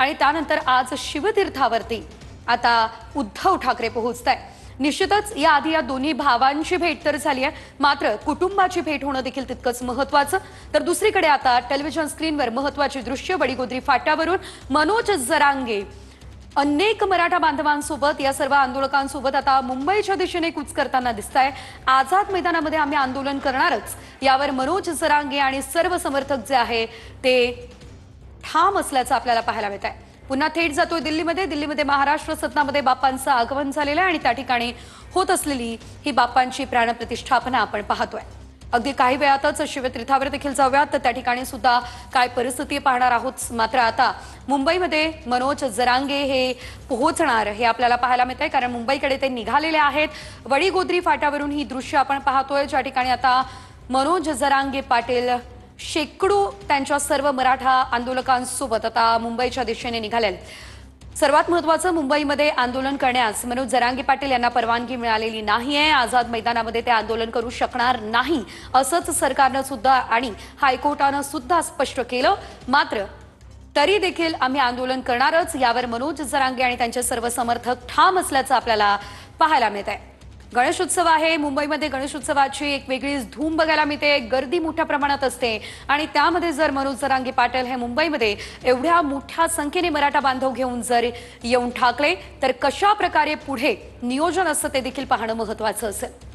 आणि त्यानंतर आज शिवतीर्थावरती आता उद्धव ठाकरे पोहोचताय। निश्चितच याआधी या दोन्ही भावांची भेट तर झाली आहे, मात्र कुटुंबाची भेट होणं देखील तितकंच महत्त्वाचं। तर दुसरीकडे आता टेलिव्हिजन स्क्रीनवर महत्त्वाची दृश्य वडीगोद्री फाट्यावरून मनोज जरांगे अनेक मराठा बांधवांसोबत या सर्व आंदोलकांसोबत आता मुंबईच्या दिशेने कूच करताना दिसताय। आझाद मैदानामध्ये आम्ही आंदोलन करणारच, यावर मनोज जरांगे आणि सर्व समर्थक जे आहे ते ठाम असल्याचं आपल्याला पाहायला मिळत आहे। पुन्हा थेट जातोय दिल्लीमध्ये महाराष्ट्र सदनामध्ये बाप्पांचं आगमन झालेलं आहे आणि त्या ठिकाणी होत असलेली ही बाप्पांची प्राणप्रतिष्ठापना आपण पाहतोय। अगदी काही वेळातच शिवतीर्थावर देखील जाऊयात, तर त्या ठिकाणी सुद्धा काय परिस्थिती पाहणार आहोत। मात्र आता मुंबईमध्ये मनोज जरांगे हे पोहोचणार हे आपल्याला पाहायला मिळतंय, कारण मुंबईकडे ते निघालेले आहेत। वडीगोद्री फाट्यावरून ही दृश्य आपण पाहतोय, ज्या ठिकाणी आता मनोज जरांगे पाटील शेकडो त्यांच्या सर्व मराठा आंदोलकांसोबत आता मुंबईच्या दिशेने निघाले। सर्वात महत्त्वाचं, मुंबईमध्ये आंदोलन करण्यास मनोज जरांगे पाटील यांना परवानगी मिळालेली नाहीये। आझाद मैदानामध्ये ते आंदोलन करू शकणार नाही असंच सरकारनं सुद्धा आणि हायकोर्टानं सुद्धा स्पष्ट केलं। मात्र तरी देखील आम्ही आंदोलन करणारच, यावर मनोज जरांगे आणि त्यांचे सर्व समर्थक ठाम असल्याचं आपल्याला पाहायला मिळतंय। गणेशोत्सव आहे, मुंबईमध्ये गणेशोत्सवाची एक वेगळीच धूम बघायला मिळते, गर्दी मोठ्या प्रमाणात असते आणि त्यामध्ये जर मनोज जरांगे पाटील हे मुंबईमध्ये एवढ्या मोठ्या संख्येने मराठा बांधव घेऊन जर येऊन ठाकले तर कशा प्रकारे पुढे नियोजन असतं ते देखील पाहणं महत्त्वाचं असेल।